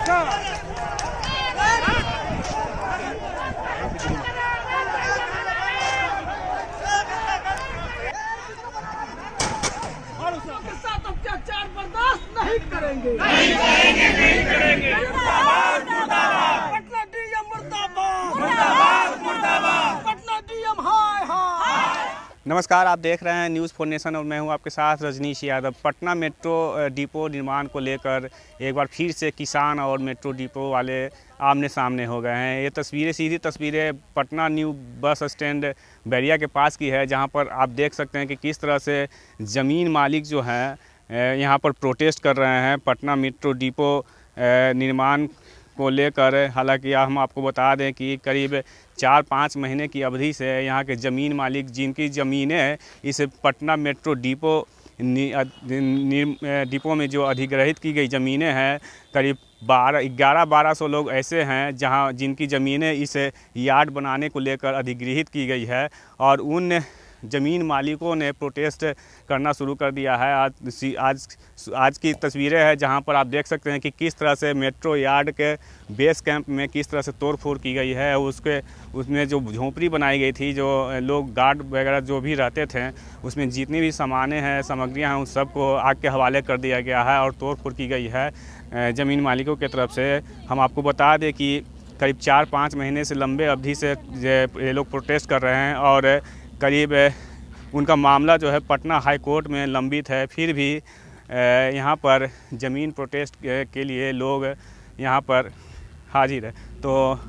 अत्याचार बर्दाश्त नहीं करेंगे, पटना डीएम मुर्दाबाद, पटना डीएम हाय हाय। नमस्कार, आप देख रहे हैं न्यूज़ 4 नेशन और मैं हूं आपके साथ रजनीश यादव। पटना मेट्रो डिपो निर्माण को लेकर एक बार फिर से किसान और मेट्रो डिपो वाले आमने सामने हो गए हैं। ये तस्वीरें सीधी तस्वीरें Patna new bus stand Bairiya के पास की है, जहां पर आप देख सकते हैं कि किस तरह से ज़मीन मालिक जो हैं यहां पर प्रोटेस्ट कर रहे हैं पटना मेट्रो डिपो निर्माण को लेकर। हालांकि हम आपको बता दें कि करीब 4-5 महीने की अवधि से यहाँ के ज़मीन मालिक जिनकी ज़मीनें इस पटना मेट्रो डिपो में जो अधिग्रहित की गई ज़मीनें हैं, करीब 1100-1200 लोग ऐसे हैं जहाँ जिनकी ज़मीनें इस यार्ड बनाने को लेकर अधिग्रहित की गई है और उन ज़मीन मालिकों ने प्रोटेस्ट करना शुरू कर दिया है। आज की तस्वीरें हैं जहां पर आप देख सकते हैं कि किस तरह से मेट्रो यार्ड के बेस कैंप में किस तरह से तोड़फोड़ की गई है। उसमें जो झोंपड़ी बनाई गई थी, जो लोग गार्ड वगैरह जो भी रहते थे, उसमें जितनी भी सामानें हैं, सामग्रियां हैं, उन सबको आग के हवाले कर दिया गया है और तोड़फोड़ की गई है ज़मीन मालिकों की तरफ से। हम आपको बता दें कि करीब 4-5 महीने से लंबे अवधि से ये लोग प्रोटेस्ट कर रहे हैं और करीब उनका मामला जो है पटना हाई कोर्ट में लंबित है। फिर भी यहाँ पर ज़मीन प्रोटेस्ट के लिए लोग यहाँ पर हाजिर है। तो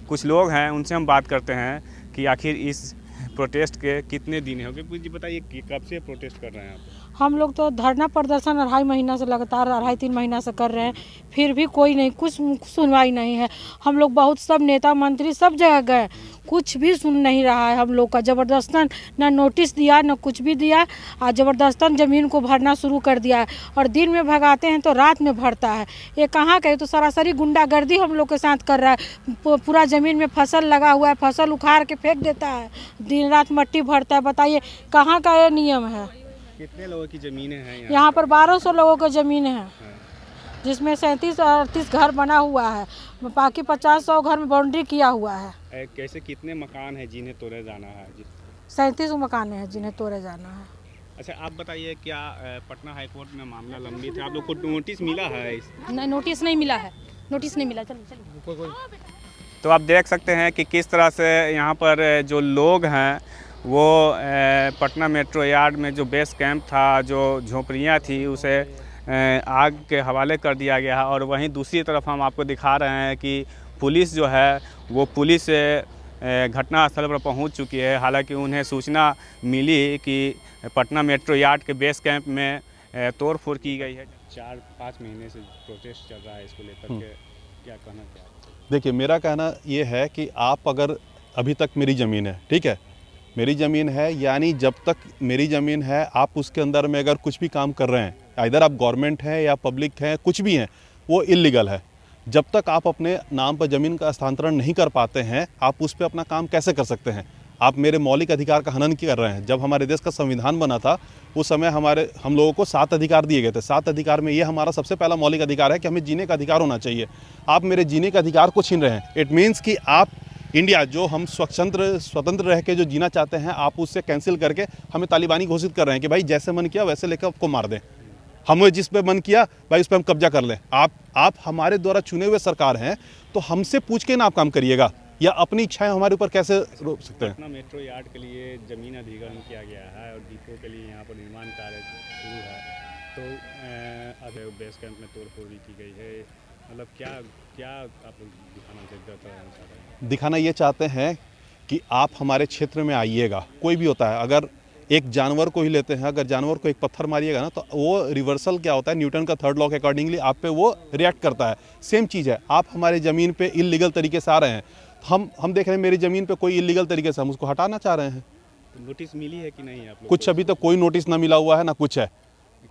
कुछ लोग हैं, उनसे हम बात करते हैं कि आखिर इस प्रोटेस्ट के कितने दिन हो गए। मुझे बताइए कि कब से प्रोटेस्ट कर रहे हैं आप? हम लोग तो धरना प्रदर्शन 2.5 महीना से लगातार 2.5-3 महीना से कर रहे हैं, फिर भी कोई नहीं, कुछ सुनवाई नहीं है। हम लोग बहुत सब नेता मंत्री सब जगह गए, कुछ भी सुन नहीं रहा है हम लोग का। ज़बरदस्तन ना नोटिस दिया ना कुछ भी दिया और ज़बरदस्तन ज़मीन को भरना शुरू कर दिया है और दिन में भगाते हैं तो रात में भरता है। ये कहाँ का, तो सरासरी गुंडागर्दी हम लोग के साथ कर रहा है। पूरा ज़मीन में फसल लगा हुआ है, फसल उखाड़ के फेंक देता है, दिन रात मट्टी भरता है। बताइए कहाँ का ये नियम है? कितने लोगों की ज़मीनें हैं यहाँ पर? 1200 लोगों की ज़मीन है, जिसमें 37-38 घर बना हुआ है, बाकी 50-100 घर में बाउंड्री किया हुआ है। कैसे कितने मकान हैं जिन्हें तोड़े जाना है? 37 मकान हैं जिन्हें तोड़े जाना है। अच्छा, आप बताइए, क्या पटना हाई कोर्ट में मामला लंबित है? आप लोग को नोटिस मिला है? नहीं, नोटिस नहीं मिला है, नोटिस नहीं मिला। चलो। तो आप देख सकते हैं कि किस तरह से यहाँ पर जो लोग हैं वो पटना मेट्रो यार्ड में जो बेस कैंप था, जो झोपड़ियाँ थी, उसे आग के हवाले कर दिया गया है। और वहीं दूसरी तरफ हम आपको दिखा रहे हैं कि पुलिस जो है वो पुलिस घटनास्थल पर पहुंच चुकी है। हालांकि उन्हें सूचना मिली कि पटना मेट्रो यार्ड के बेस कैंप में तोड़फोड़ की गई है। 4-5 महीने से प्रोटेस्ट चल रहा है, इसको लेकर के क्या कहना चाहिए? देखिए, मेरा कहना ये है कि आप अगर अभी तक मेरी ज़मीन है, ठीक है, मेरी ज़मीन है, यानी जब तक मेरी ज़मीन है आप उसके अंदर में अगर कुछ भी काम कर रहे हैं, इधर आप गवर्नमेंट है या पब्लिक है, कुछ भी हैं, वो इल्लीगल है। जब तक आप अपने नाम पर ज़मीन का हस्तांतरण नहीं कर पाते हैं, आप उस पर अपना काम कैसे कर सकते हैं? आप मेरे मौलिक अधिकार का हनन कर रहे हैं। जब हमारे देश का संविधान बना था उस समय हम लोगों को 7 अधिकार दिए गए थे। 7 अधिकार में ये हमारा सबसे पहला मौलिक अधिकार है कि हमें जीने का अधिकार होना चाहिए। आप मेरे जीने का अधिकार को छीन रहे हैं। इट मीन्स कि आप इंडिया जो हम स्वतंत्र रह के जो जीना चाहते हैं, आप उससे कैंसिल करके हमें तालिबानी घोषित कर रहे हैं कि भाई जैसे मन किया वैसे लेकर आपको मार दें। हमें जिस पे मन किया भाई उस पर हम कब्जा कर लें। आप हमारे द्वारा चुने हुए सरकार हैं, तो हमसे पूछ के ना आप काम करिएगा, या अपनी इच्छाएं हमारे ऊपर कैसे रोक सकते हैं? पटना मेट्रो यार्ड के लिए ज़मीन अधिग्रहण किया गया है और डिपो के लिए यहाँ पर निर्माण कार्य शुरू है, तो अब बेस कैंप में तोड़फोड़ भी की गई है। मतलब क्या आप दिखाना ये चाहते हैं कि आप हमारे क्षेत्र में आइएगा। कोई भी होता है, अगर एक जानवर को ही लेते हैं, अगर जानवर को एक पत्थर मारिएगा ना, तो वो रिवर्सल क्या होता है, न्यूटन का 3rd लॉ के अकॉर्डिंगली आप पे वो रिएक्ट करता है। सेम चीज़ है, आप हमारे ज़मीन पे इल्लीगल तरीके से आ रहे हैं। हम देख रहे हैं मेरी ज़मीन पे कोई इल्लीगल तरीके से हम उसको हटाना चाह रहे हैं। तो नोटिस मिली है कि नहीं आप लोग? कुछ अभी तक कोई नोटिस ना मिला हुआ है, ना कुछ है।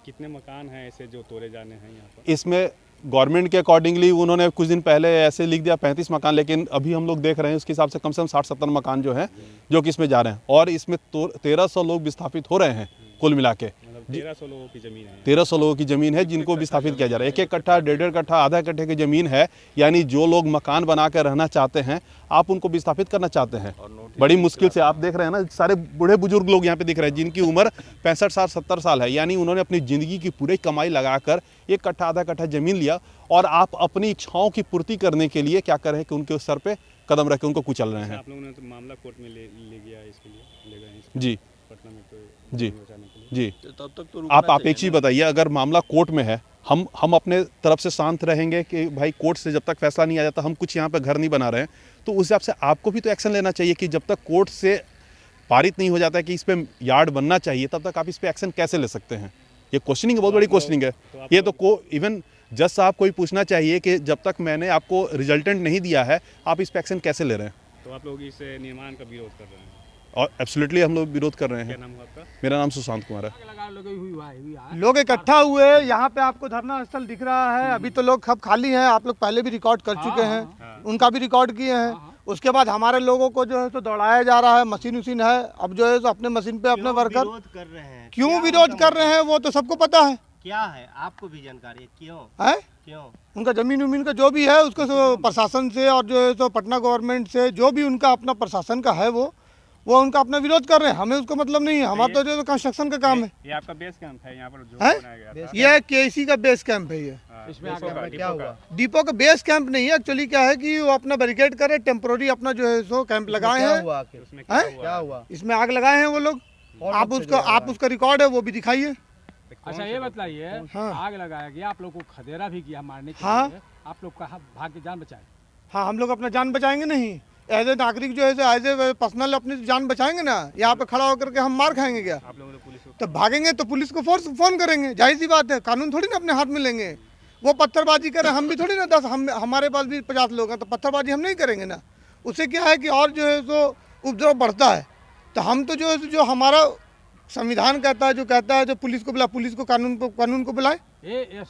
कितने मकान हैं ऐसे जो तोड़े जाने हैं यहाँ पर? इसमें गवर्नमेंट के अकॉर्डिंगली उन्होंने कुछ दिन पहले ऐसे लिख दिया 35 मकान, लेकिन अभी हम लोग देख रहे हैं उसके हिसाब से कम 60-70 मकान जो हैं जो कि इसमें जा रहे हैं, और इसमें 1300 लोग विस्थापित हो रहे हैं कुल मिला के। मतलब 1300 लोगों की ज़मीन है। 1300 लोगों की ज़मीन है जिनको विस्थापित किया जा रहा है। 1-1 कट्ठा, 1.5 कट्ठा, आधा कट्ठे की ज़मीन है, यानी जो लोग मकान बना कर रहना चाहते हैं आप उनको विस्थापित करना चाहते हैं। बड़ी मुश्किल से आप देख रहे हैं ना, सारे बूढ़े बुजुर्ग लोग यहाँ पे दिख रहे हैं जिनकी उम्र 65 साल 70 साल है, यानी उन्होंने अपनी ज़िंदगी की पूरी कमाई लगाकर 1 कट्ठा आधा कट्ठा ज़मीन लिया और आप अपनी इच्छाओं की पूर्ति करने के लिए क्या कर रहे हैं कि उनके सर पे कदम रख के उनको कुचल रहे हैं। आप लोगों ने तो मामला कोर्ट में ले गया इसके लिए, ले गए इसके जी पटना में तो जी बचाने के लिए। जी, तब तक तो आप एक चीज़ बताइए, अगर मामला कोर्ट में है, हम अपने तरफ से शांत रहेंगे कि भाई कोर्ट से जब तक फैसला नहीं आ जाता हम कुछ यहाँ पे घर नहीं बना रहे हैं, तो उस हिसाब से आपको भी तो एक्शन लेना चाहिए कि जब तक कोर्ट से पारित नहीं हो जाता है कि इस पे यार्ड बनना चाहिए, तब तक आप इस पे एक्शन कैसे ले सकते हैं। ये क्वेश्चनिंग बहुत बड़ी क्वेश्चनिंग है। ये तो इवन जज साहब को ही पूछना चाहिए कि जब तक मैंने आपको रिजल्टेंट नहीं दिया है आप इस पे एक्शन कैसे ले रहे हैं। तो आप लोग इस निर्माण का विरोध कर रहे हैं? और एब्सोल्युटली हम लोग विरोध कर रहे क्या हैं। नाम हुआ आपका? मेरा नाम सुशांत कुमार है। लोग इकट्ठा हुए, यहाँ पे आपको धरना स्थल दिख रहा है। अभी तो लोग सब खाली हैं, आप लोग पहले भी रिकॉर्ड कर चुके हैं, उनका भी रिकॉर्ड किए हैं। उसके बाद हमारे लोगों को जो है तो दौड़ाया जा रहा है, मशीन उशीन है, अब जो है तो अपने मशीन पे अपने वर्कर विरोध कर रहे हैं। क्यों विरोध कर रहे हैं वो तो सबको पता है। क्या है आपको भी जानकारी है? क्यों है क्यों? उनका जमीन उमीन का जो भी है उसको प्रशासन से और जो है तो पटना गवर्नमेंट से जो भी उनका अपना प्रशासन का है वो उनका अपना विरोध कर रहे हैं। हमें उसको मतलब नहीं है, हमारा तो जो कंस्ट्रक्शन का काम है। ये आपका बेस कैंप है यहाँ पर जो है? बनाया गया था? ये केसी का बेस कैंप है। ये इसमें क्या हुआ? डिपो का बेस कैंप नहीं है, एक्चुअली क्या है कि वो अपना बैरिकेड करे, टेम्पोररी अपना जो है सो कैंप लगाए हैं। उसमें हैं? क्या हुआ? इसमें आग लगाए हैं वो लोग। आप उसका रिकॉर्ड है वो भी दिखाइए। अच्छा ये बताइए, हाँ। आग लगाया गया, आप लोग को खदेड़ा भी किया मारने के हाँ। लिए, आप लोग कहाँ भाग के जान बचाए? हाँ, हम लोग अपना जान बचाएंगे नहीं, एज ए नागरिक जो है एज ए पर्सनल अपनी जान बचाएंगे ना। यहाँ पे खड़ा होकर के हम मार खाएंगे क्या? आप लोगों ने पुलिस को तो भागेंगे तो पुलिस को फोन करेंगे, जाहिर सी बात है। कानून थोड़ी ना अपने हाथ में लेंगे। वो पत्थरबाजी करें, हम भी थोड़ी ना हमारे पास भी 50 लोग हैं, तो पत्थरबाजी हम नहीं करेंगे ना। उससे क्या है कि और जो है तो उपद्रव बढ़ता है। तो हम तो जो है जो हमारा संविधान कहता है, जो पुलिस को बुला, पुलिस को कानून को बुलाए।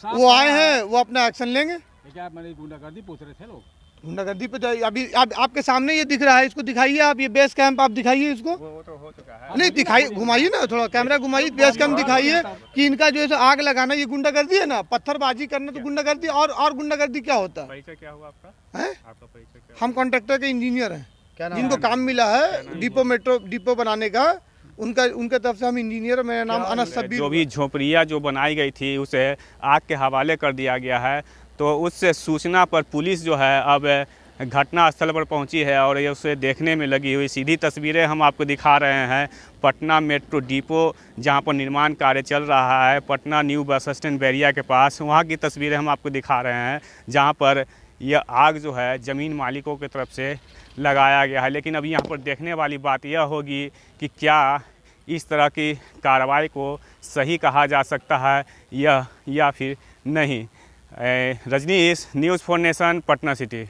वो आए हैं, वो अपना एक्शन लेंगे। क्या मैंने गुंडागर्दी पूछ रहे थे लोग? गुंडागर्दी पे अभी आपके सामने ये दिख रहा है, इसको दिखाइए आप। ये बेस कैंप आप दिखाइए इसको। वो तो हो चुका है। नहीं दिखाइए, घुमाइए ना थोड़ा, कैमरा घुमाइए, बेस कैंप दिखाइए कि इनका जो है सो आग लगाना ये गुंडागर्दी है ना। पत्थरबाजी करना तो गुंडागर्दी, और गुंडागर्दी क्या होता है? परिचय क्या हुआ आपका? हैं? आपका परिचय क्या? हम कॉन्ट्रैक्टर के इंजीनियर हैं, जिनको काम मिला है डिपो बनाने का। उनके तरफ से हम इंजीनियर। मेरा नाम अनस सब्बीर। जो भी झोपड़ियाँ जो बनाई गई थी उसे आग के हवाले कर दिया गया है। तो उससे सूचना पर पुलिस जो है अब घटना स्थल पर पहुंची है और ये उसे देखने में लगी हुई। सीधी तस्वीरें हम आपको दिखा रहे हैं पटना मेट्रो डिपो जहां पर निर्माण कार्य चल रहा है, Patna new bus stand Bairiya के पास। वहां की तस्वीरें हम आपको दिखा रहे हैं जहां पर यह आग जो है ज़मीन मालिकों की तरफ से लगाया गया है। लेकिन अब यहाँ पर देखने वाली बात यह होगी कि क्या इस तरह की कार्रवाई को सही कहा जा सकता है या फिर नहीं। Rajnish, news 4 nation, Patna city.